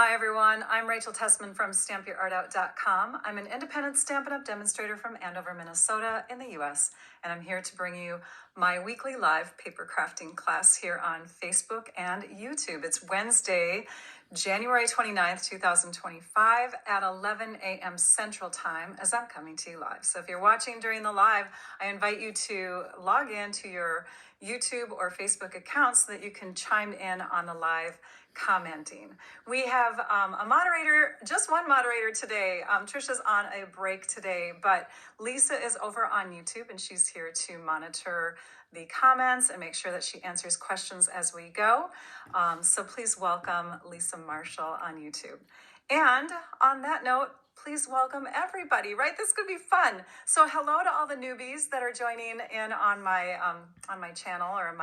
Hi everyone, I'm Rachel Tessman from StampYourArtOut.com. I'm an independent Stampin' Up! Demonstrator from Andover, Minnesota in the US, and I'm here to bring you my weekly live paper crafting class here on Facebook and YouTube. It's Wednesday, January 29th, 2025 at 11 a.m. Central Time as I'm coming to you live. So if you're watching during the live, I invite you to log in to your YouTube or Facebook account so that you can chime in on the live commenting. We have a moderator, just one moderator today. Trisha's on a break today, but Lisa is over on YouTube and she's here to monitor the comments and make sure that she answers questions as we go. So please welcome Lisa Marshall on YouTube. And on that note, please welcome everybody, right? This could be fun. So hello to all the newbies that are joining in on my channel or on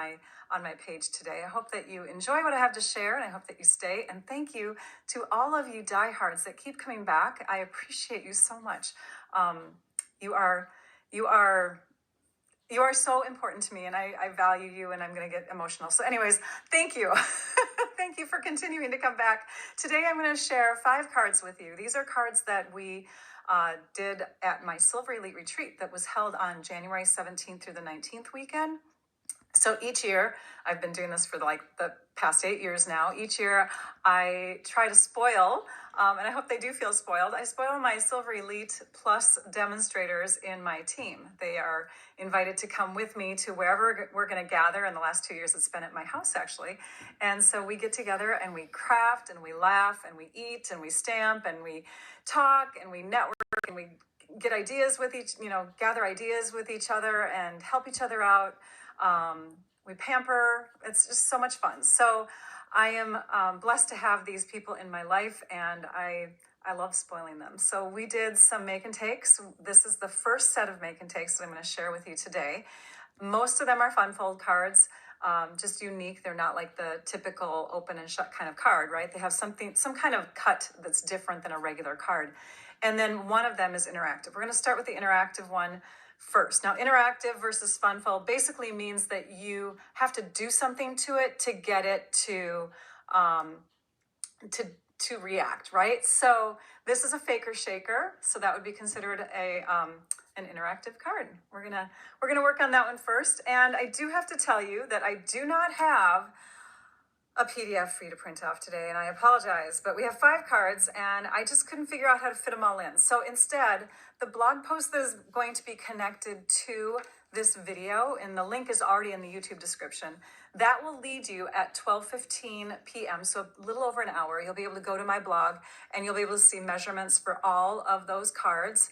my page today. I hope that you enjoy what I have to share and I hope that you stay. And thank you to all of you diehards that keep coming back. I appreciate you so much. You are so important to me and I value you and I'm going to get emotional. So anyways, thank you. Thank you for continuing to come back. Today I'm going to share 5 cards with you. These are cards that we did at my Silver Elite Retreat that was held on January 17th through the 19th weekend. So each year, I've been doing this for like the past 8 years now. Each year I try to spoil, and I hope they do feel spoiled. I spoil my Silver Elite Plus demonstrators in my team. They are invited to come with me to wherever we're going to gather. In the last 2 years, it's been at my house actually. And so we get together and we craft and we laugh and we eat and we stamp and we talk and we network and we get ideas with gather ideas with each other and help each other out. We pamper. It's just so much fun. So I am blessed to have these people in my life and I love spoiling them. So we did some make and takes. This is the first set of make and takes that I'm going to share with you today. Most of them are fun fold cards, just unique. They're not like the typical open and shut kind of card, right? They have some kind of cut that's different than a regular card. And then one of them is interactive. We're going to start with the interactive one first. Now, interactive versus fun fold basically means that you have to do something to it to get it to react, right? So this is a faker shaker, so that would be considered an interactive card. We're gonna work on that one first, and I do have to tell you that I do not have a PDF for you to print off today, and I apologize, but we have 5 cards and I just couldn't figure out how to fit them all in. So instead, the blog post that is going to be connected to this video, and the link is already in the YouTube description, that will lead you at 12:15 p.m., so a little over an hour. You'll be able to go to my blog and you'll be able to see measurements for all of those cards,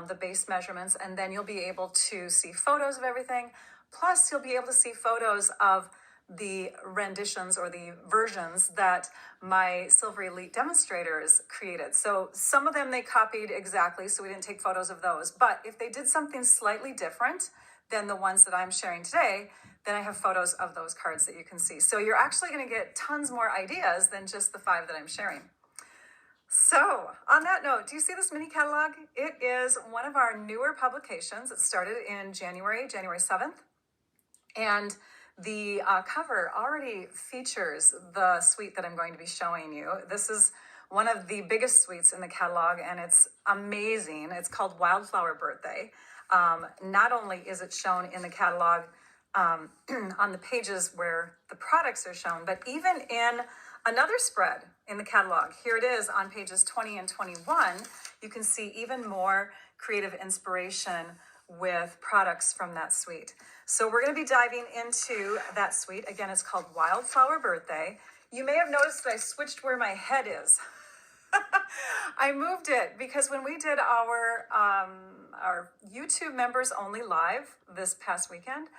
the base measurements, and then you'll be able to see photos of everything. Plus, you'll be able to see photos of the renditions or the versions that my Silver Elite demonstrators created. So some of them they copied exactly, so we didn't take photos of those. But if they did something slightly different than the ones that I'm sharing today, then I have photos of those cards that you can see. So you're actually going to get tons more ideas than just the 5 that I'm sharing. So on that note, do you see this mini catalog? It is one of our newer publications. It started in January 7th. And the cover already features the suite that I'm going to be showing you. This is one of the biggest suites in the catalog, and it's amazing. It's called Wildflower Birthday. Not only is it shown in the catalog on the pages where the products are shown, but even in another spread in the catalog. Here it is on pages 20 and 21. You can see even more creative inspiration with products from that suite. So we're going to be diving into that suite. Again, it's called Wildflower Birthday. You may have noticed that I switched where my head is. I moved it because when we did our YouTube members only live this past weekend,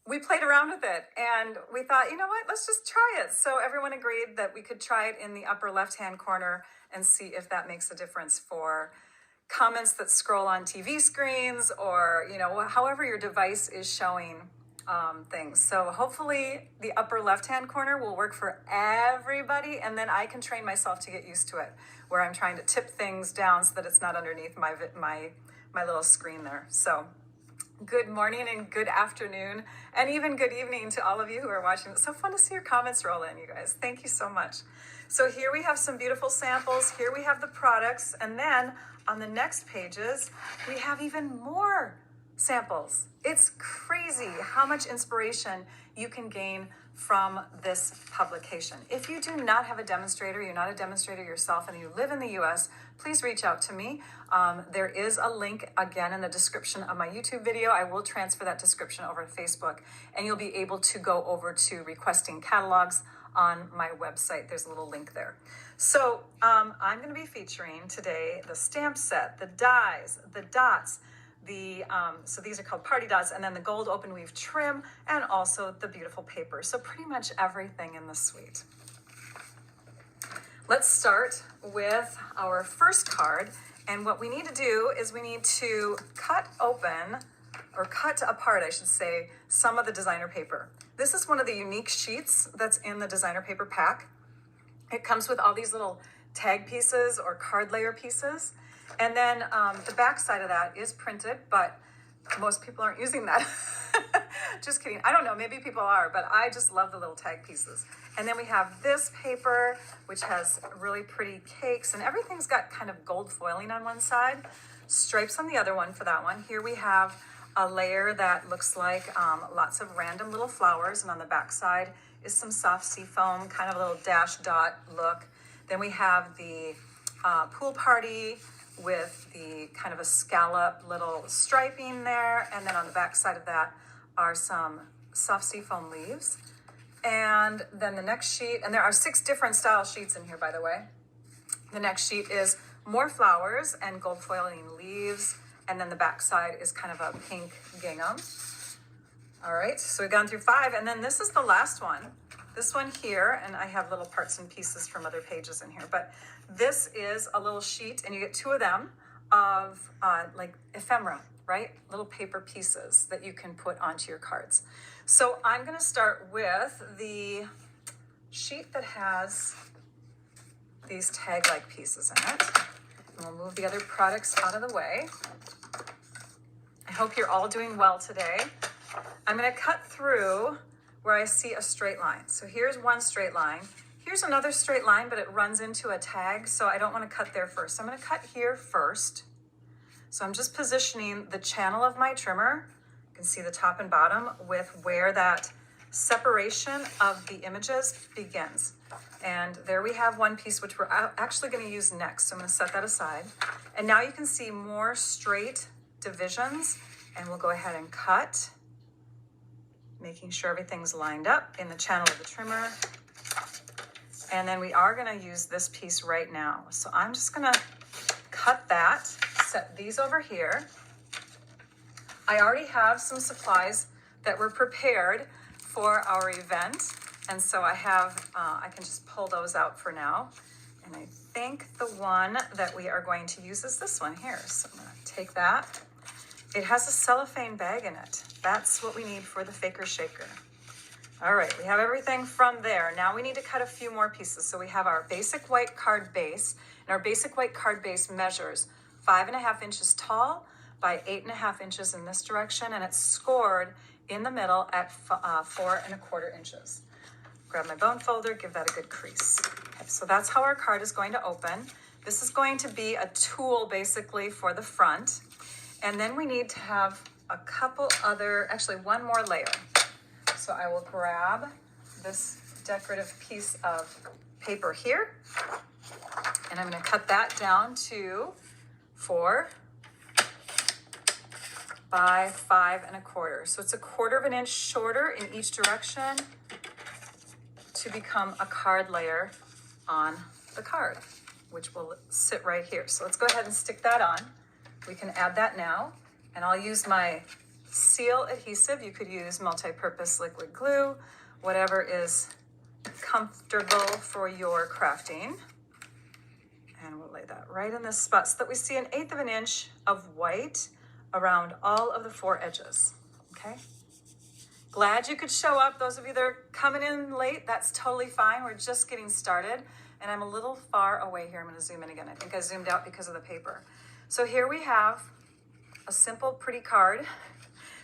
we played around with it and we thought, you know what, let's just try it. So everyone agreed that we could try it in the upper left-hand corner and see if that makes a difference for comments that scroll on TV screens or, however your device is showing things. So hopefully the upper left-hand corner will work for everybody, and then I can train myself to get used to it, where I'm trying to tip things down so that it's not underneath my little screen there. So Good morning and good afternoon and even good evening to all of you who are watching. It's so fun to see your comments roll in, you guys. Thank you so much. So here we have some beautiful samples. Here we have the products. And then on the next pages, we have even more samples. It's crazy how much inspiration you can gain from this publication. If you do not have a demonstrator, you're not a demonstrator yourself, and you live in the US, please reach out to me. There is a link again in the description of my YouTube video. I will transfer that description over to Facebook, and you'll be able to go over to requesting catalogs on my website. There's a little link there. So I'm going to be featuring today the stamp set, the dies, the dots, so these are called party dots, and then the gold open weave trim, and also the beautiful paper. So pretty much everything in the suite. Let's start with our first card. And what we need to do is we need to cut open, or cut apart, I should say, some of the designer paper. This is one of the unique sheets that's in the designer paper pack. It comes with all these little tag pieces or card layer pieces. And then the back side of that is printed, but most people aren't using that. Just kidding. I don't know, maybe people are, but I just love the little tag pieces. And then we have this paper, which has really pretty cakes, and everything's got kind of gold foiling on one side, stripes on the other one for that one. Here we have a layer that looks like lots of random little flowers, and on the back side is some soft sea foam, kind of a little dash dot look. Then we have the pool party with the kind of a scallop little striping there. And then on the back side of that are some soft sea foam leaves. And then the next sheet, and there are 6 different style sheets in here, by the way. The next sheet is more flowers and gold foiling leaves. And then the back side is kind of a pink gingham. All right, so we've gone through 5. And then this is the last one. This one here, and I have little parts and pieces from other pages in here, but this is a little sheet, and you get 2 of them of like ephemera, right? Little paper pieces that you can put onto your cards. So I'm going to start with the sheet that has these tag-like pieces in it. And we'll move the other products out of the way. I hope you're all doing well today. I'm going to cut through where I see a straight line. So here's one straight line. Here's another straight line, but it runs into a tag, so I don't want to cut there first. So I'm going to cut here first. So I'm just positioning the channel of my trimmer. You can see the top and bottom with where that separation of the images begins. And there we have one piece, which we're actually going to use next. So I'm going to set that aside. And now you can see more straight divisions, and we'll go ahead and cut, making sure everything's lined up in the channel of the trimmer. And then we are going to use this piece right now. So I'm just going to cut that, set these over here. I already have some supplies that were prepared for our event. And so I can just pull those out for now. And I think the one that we are going to use is this one here. So I'm going to take that. It has a cellophane bag in it. That's what we need for the Faker Shaker. All right, we have everything from there. Now we need to cut a few more pieces. So we have our basic white card base, and our basic white card base measures 5.5 inches tall by 8.5 inches in this direction, and it's scored in the middle at 4.25 inches. Grab my bone folder, give that a good crease. Okay, so that's how our card is going to open. This is going to be a tool basically for the front. And then we need to have a couple other, actually one more layer. So I will grab this decorative piece of paper here, and I'm going to cut that down to 4 by 5.25. So it's 1/4 inch shorter in each direction to become a card layer on the card, which will sit right here. So let's go ahead and stick that on. We can add that now, and I'll use my seal adhesive. You could use multi-purpose liquid glue, whatever is comfortable for your crafting. And we'll lay that right in this spot so that we see 1/8 inch of white around all of the 4 edges, okay? Glad you could show up. Those of you that are coming in late, that's totally fine. We're just getting started, and I'm a little far away here. I'm gonna zoom in again. I think I zoomed out because of the paper. So here we have a simple, pretty card.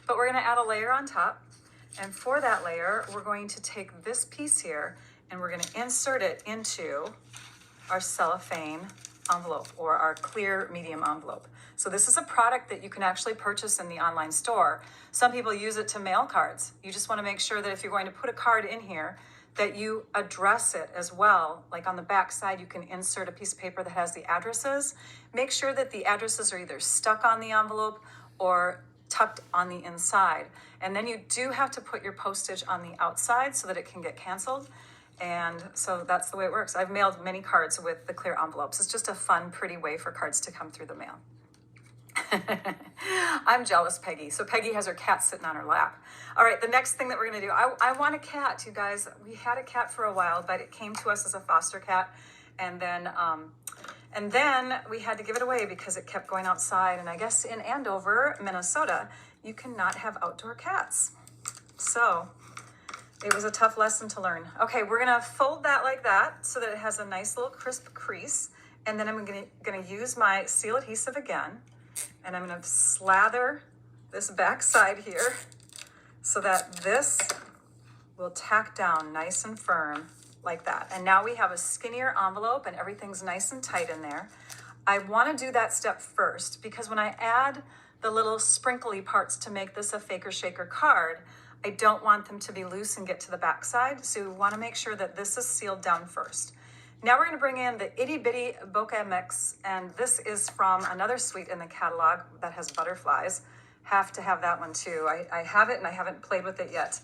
But we're gonna add a layer on top. And for that layer, we're going to take this piece here and we're gonna insert it into our cellophane envelope or our clear medium envelope. So this is a product that you can actually purchase in the online store. Some people use it to mail cards. You just want to make sure that if you're going to put a card in here, that you address it as well. Like on the back side, you can insert a piece of paper that has the addresses. Make sure that the addresses are either stuck on the envelope or tucked on the inside. And then you do have to put your postage on the outside so that it can get canceled. And so that's the way it works. I've mailed many cards with the clear envelopes. It's just a fun, pretty way for cards to come through the mail. I'm jealous, Peggy. So Peggy has her cat sitting on her lap. All right, the next thing that we're gonna do, I want a cat, you guys. We had a cat for a while, but it came to us as a foster cat. And then we had to give it away because it kept going outside. And I guess in Andover, Minnesota, you cannot have outdoor cats. So it was a tough lesson to learn. Okay, we're gonna fold that like that so that it has a nice little crisp crease. And then I'm gonna use my seal adhesive again. And I'm gonna slather this back side here so that this will tack down nice and firm like that. And now we have a skinnier envelope and everything's nice and tight in there. I wanna do that step first because when I add the little sprinkly parts to make this a Faker Shaker card, I don't want them to be loose and get to the back side. So we wanna make sure that this is sealed down first. Now we're gonna bring in the Itty Bitty Bokeh Mix, and this is from another suite in the catalog that has butterflies. Have to have that one too. I have it and I haven't played with it yet.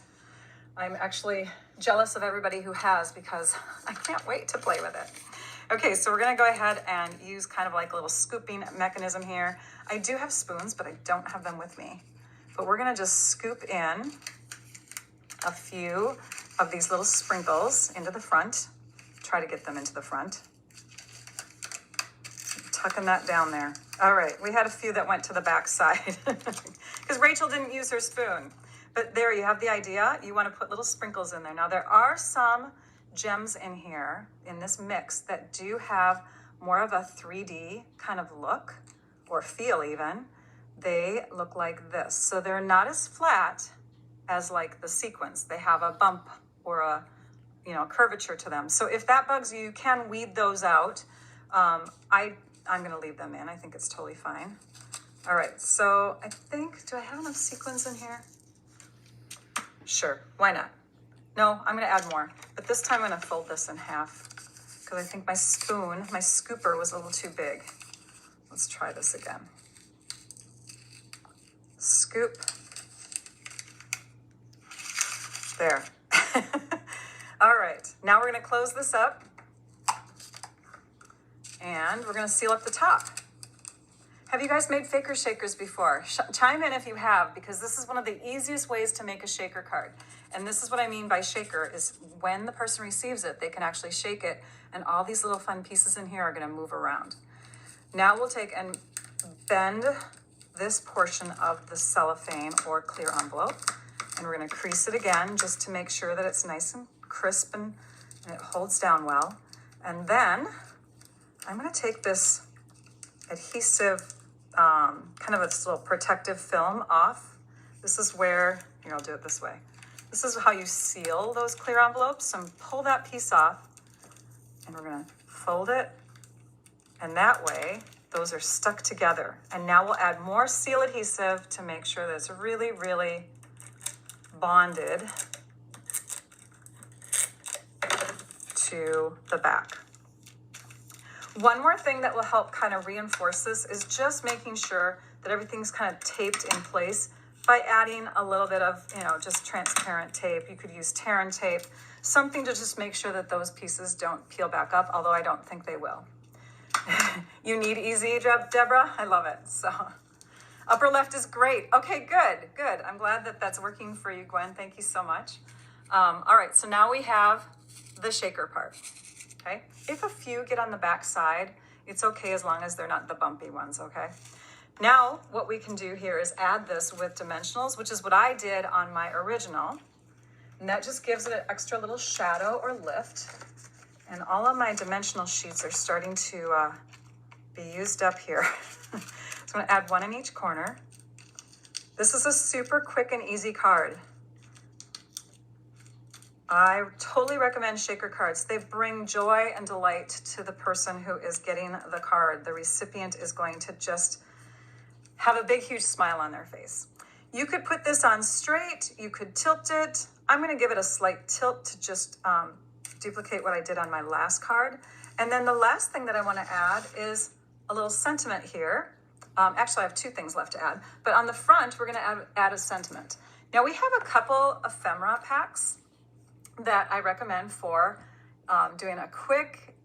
I'm actually jealous of everybody who has because I can't wait to play with it. Okay, so we're gonna go ahead and use kind of like a little scooping mechanism here. I do have spoons, but I don't have them with me. But we're gonna just scoop in a few of these little sprinkles into the front. Try to get them into the front. Tucking that down there. All right, we had a few that went to the back side because Rachel didn't use her spoon. But there you have the idea. You want to put little sprinkles in there. Now there are some gems in here in this mix that do have more of a 3D kind of look or feel even. They look like this. So they're not as flat as like the sequins. They have a bump or a curvature to them. So if that bugs you, you can weed those out. I'm gonna leave them in. I think it's totally fine. All right, so I think, do I have enough sequins in here? Sure, why not? No, I'm gonna add more, but this time I'm gonna fold this in half because I think my spoon, my scooper was a little too big. Let's try this again. Scoop. There. All right, now we're gonna close this up and we're gonna seal up the top. Have you guys made Faker Shakers before? Chime in if you have, because this is one of the easiest ways to make a shaker card. And this is what I mean by shaker, is when the person receives it, they can actually shake it and all these little fun pieces in here are gonna move around. Now we'll take and bend this portion of the cellophane or clear envelope and we're gonna crease it again just to make sure that it's nice and crisp and it holds down well. And then I'm gonna take this adhesive, kind of this little protective film off. This is where, here, I'll do it this way. This is how you seal those clear envelopes. So pull that piece off and we're gonna fold it. And that way, those are stuck together. And now we'll add more seal adhesive to make sure that it's really, really bonded to the back. One more thing that will help kind of reinforce this is just making sure that everything's kind of taped in place by adding a little bit of, just transparent tape. You could use Terran tape, something to just make sure that those pieces don't peel back up, although I don't think they will. You need easy, Deborah? I love it. So upper left is great. Okay, good. I'm glad that that's working for you, Gwen. Thank you so much. All right, so now we have the shaker part, okay? If a few get on the back side, it's okay as long as they're not the bumpy ones, okay? Now, what we can do here is add this with dimensionals, which is what I did on my original. And that just gives it an extra little shadow or lift. And all of my dimensional sheets are starting to be used up here. So I'm gonna add one in each corner. This is a super quick and easy card. I totally recommend shaker cards. They bring joy and delight to the person who is getting the card. The recipient is going to just have a big, huge smile on their face. You could put this on straight. You could tilt it. I'm going to give it a slight tilt to just duplicate what I did on my last card. And then the last thing that I want to add is a little sentiment here. Actually, I have two things left to add. But on the front, we're going to add a sentiment. Now, we have a couple ephemera packs that I recommend for doing a quick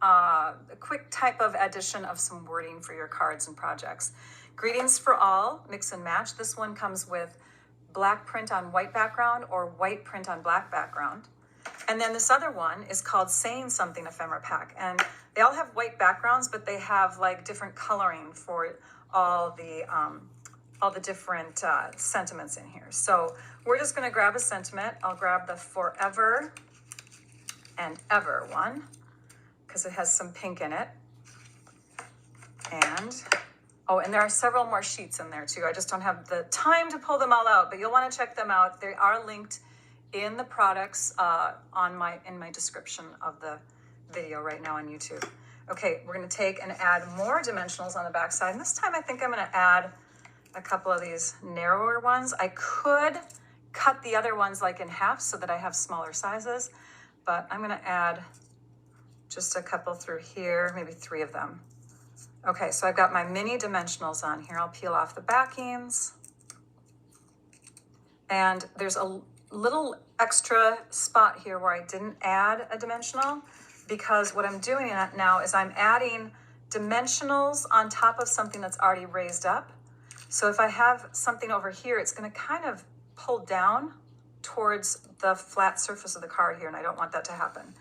type of addition of some wording for your cards and projects. Greetings for all, mix and match. This one comes with black print on white background or white print on black background. And then this other one is called Saying Something Ephemera Pack. And they all have white backgrounds, but they have like different coloring for all the different sentiments in here. So we're just going to grab a sentiment. I'll grab the Forever and Ever one because it has some pink in it. And there are several more sheets in there too. I just don't have the time to pull them all out, but you'll want to check them out. They are linked in the products in my description of the video right now on YouTube. Okay, we're going to take and add more dimensionals on the back side. And this time I think I'm going to add a couple of these narrower ones. I could cut the other ones like in half so that I have smaller sizes, but I'm going to add just a couple through here, maybe 3 of them. Okay, so I've got my mini dimensionals on here. I'll peel off the backings. And there's a little extra spot here where I didn't add a dimensional because what I'm doing now is I'm adding dimensionals on top of something that's already raised up. So if I have something over here, it's going to kind of pull down towards the flat surface of the card here, and I don't want that to happen.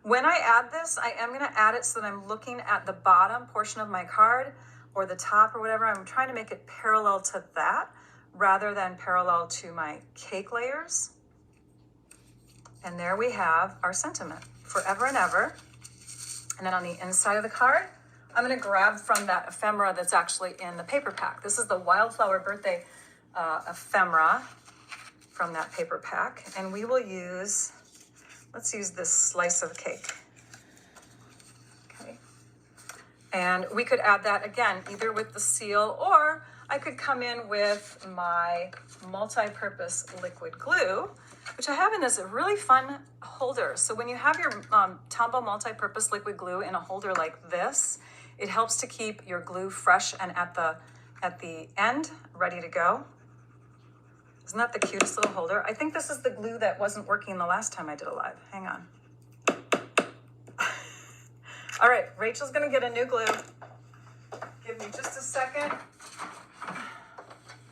When I add this, I am going to add it so that I'm looking at the bottom portion of my card or the top or whatever. I'm trying to make it parallel to that rather than parallel to my cake layers. And there we have our sentiment, Forever and Ever. And then on the inside of the card, I'm going to grab from that ephemera that's actually in the paper pack. This is the Wildflower Birthday ephemera from that paper pack. And we will use, let's use this slice of cake. Okay. And we could add that again, either with the seal, or I could come in with my multi-purpose liquid glue, which I have in this really fun holder. So when you have your Tombow multi-purpose liquid glue in a holder like this, it helps to keep your glue fresh and at the end ready to go. Isn't that the cutest little holder? I think this is the glue that wasn't working the last time I did a live. Hang on. All right, Rachel's gonna get a new glue. Give me just a second.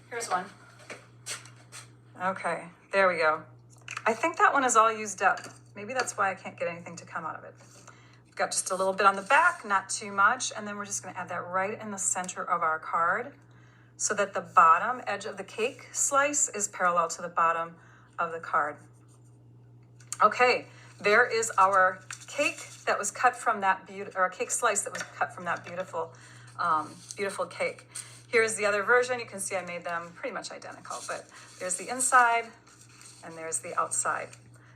Here's one. Okay, there we go. I think that one is all used up. Maybe that's why I can't get anything to come out of it. We've got just a little bit on the back, not too much, and then we're just gonna add that right in the center of our card so that the bottom edge of the cake slice is parallel to the bottom of the card. Okay, there is our cake that was cut from that or a cake slice that was cut from that beautiful cake. Here's the other version. You can see I made them pretty much identical, but there's the inside and there's the outside.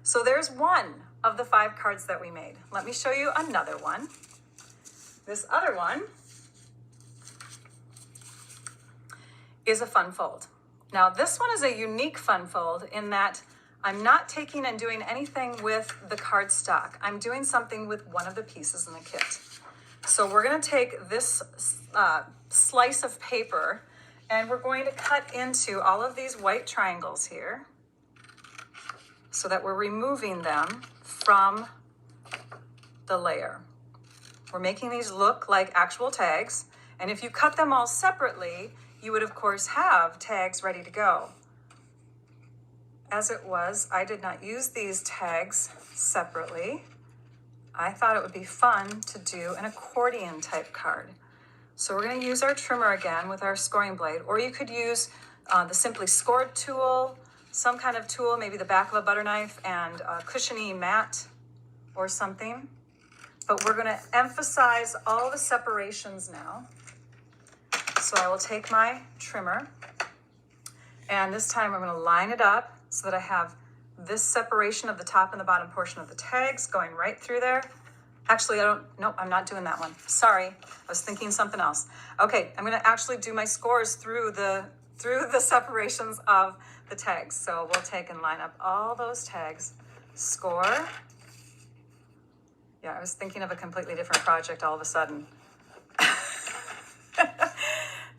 So there's one of the 5 cards that we made. Let me show you another one. This other one is a fun fold. Now this one is a unique fun fold in that I'm not taking and doing anything with the cardstock. I'm doing something with one of the pieces in the kit. So we're gonna take this slice of paper and we're going to cut into all of these white triangles here so that we're removing them from the layer. We're making these look like actual tags, and if you cut them all separately, you would of course have tags ready to go. As it was, I did not use these tags separately. I thought it would be fun to do an accordion type card. So we're going to use our trimmer again with our scoring blade, or you could use the Simply Scored tool, some kind of tool, maybe the back of a butter knife and a cushiony mat or something. But we're going to emphasize all the separations now. So I will take my trimmer And this time I'm gonna line it up so that I have this separation of the top and the bottom portion of the tags going right through there. Actually, nope, I'm not doing that one. Sorry, I was thinking something else. Okay, I'm gonna actually do my scores through the separations of the tags. So we'll take and line up all those tags, score. Yeah, I was thinking of a completely different project all of a sudden.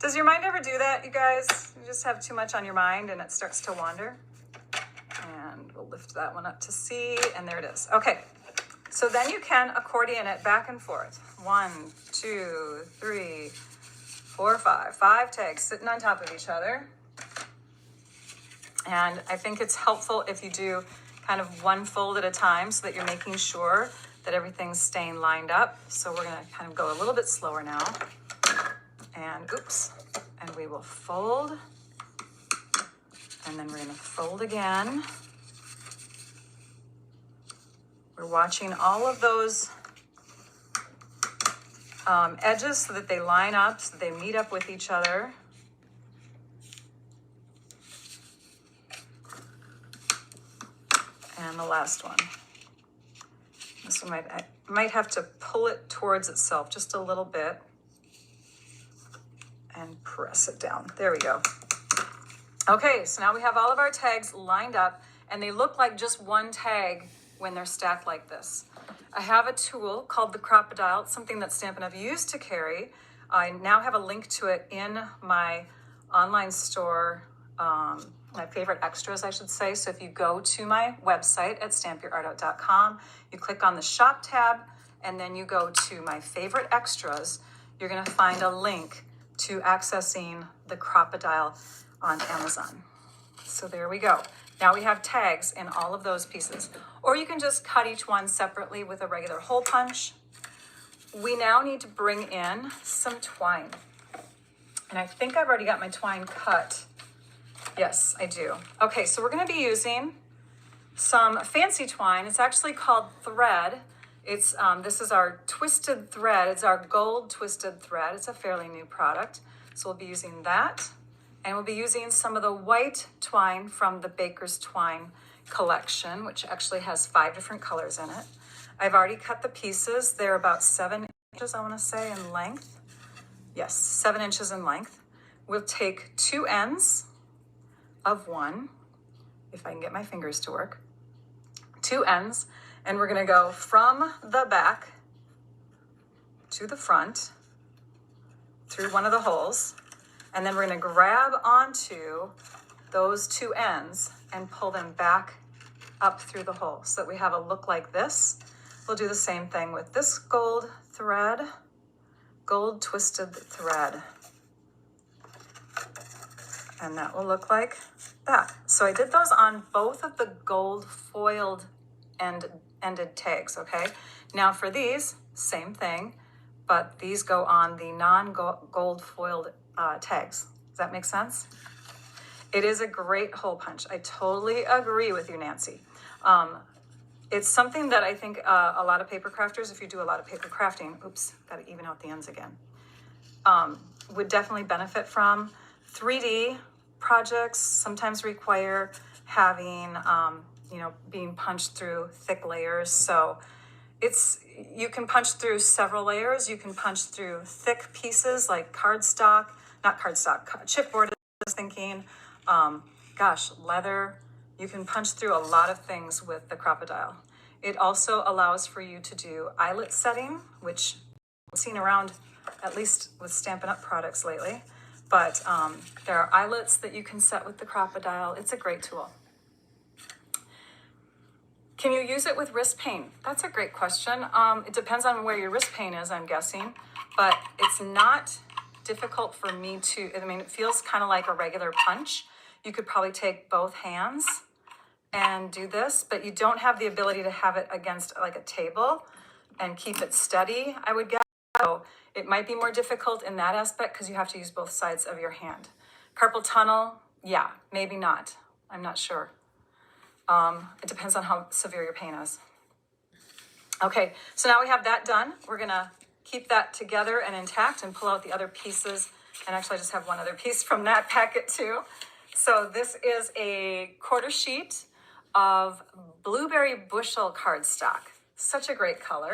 Does your mind ever do that, you guys? You just have too much on your mind and it starts to wander. And we'll lift that one up to C, and there it is. Okay, so then you can accordion it back and forth. 1, 2, 3, 4, 5. 5 tags sitting on top of each other. And I think it's helpful if you do kind of one fold at a time so that you're making sure that everything's staying lined up. So we're gonna kind of go a little bit slower now. And oops, and we will fold. And then we're gonna fold again. We're watching all of those edges so that they line up, so that they meet up with each other. And the last one. This one I might have to pull it towards itself just a little bit and press it down. There we go. Okay, so now we have all of our tags lined up and they look like just one tag when they're stacked like this. I have a tool called the Crop-A-Dial. It's something that Stampin' Up! Used to carry. I now have a link to it in my online store, my favorite extras, I should say. So if you go to my website at stampyourartout.com, you click on the shop tab, and then you go to my favorite extras, you're gonna find a link to accessing the Crop-A-Dial on Amazon. So there we go. Now we have tags in all of those pieces. Or you can just cut each one separately with a regular hole punch. We now need to bring in some twine. And I think I've already got my twine cut. Yes, I do. Okay, so we're gonna be using some fancy twine. It's actually called thread. It's this is our twisted thread. It's our gold twisted thread. It's a fairly new product. So we'll be using that. And we'll be using some of the white twine from the Baker's Twine collection, which actually has 5 different colors in it. I've already cut the pieces. They're about 7 inches, I wanna say, in length. Yes, 7 inches in length. We'll take 2 ends of one, if I can get my fingers to work. 2 ends, and we're gonna go from the back to the front through one of the holes. And then we're gonna grab onto those 2 ends and pull them back up through the hole so that we have a look like this. We'll do the same thing with this gold thread, gold twisted thread. And that will look like that. So I did those on both of the gold foiled ended tags, okay? Now for these, same thing, but these go on the non-gold foiled tags. Does that make sense? It is a great hole punch. I totally agree with you, Nancy. It's something that I think a lot of paper crafters, if you do a lot of paper crafting, oops, got to even out the ends again, would definitely benefit from. 3D projects sometimes require having, being punched through thick layers. So you can punch through several layers. You can punch through thick pieces like chipboard, I was thinking, leather. You can punch through a lot of things with the Crop-A-Dial. It also allows for you to do eyelet setting, which I've seen around, at least with Stampin' Up! Products lately. But there are eyelets that you can set with the Crop-A-Dial. It's a great tool. Can you use it with wrist pain? That's a great question. It depends on where your wrist pain is, I'm guessing. But it's not difficult for me it feels kind of like a regular punch. You could probably take both hands and do this, but you don't have the ability to have it against like a table and keep it steady, I would guess. So it might be more difficult in that aspect because you have to use both sides of your hand. Carpal tunnel, yeah, maybe not. I'm not sure. It depends on how severe your pain is. Okay, so now we have that done. We're gonna keep that together and intact and pull out the other pieces. And actually I just have one other piece from that packet too. So this is a quarter sheet of blueberry bushel cardstock. Such a great color.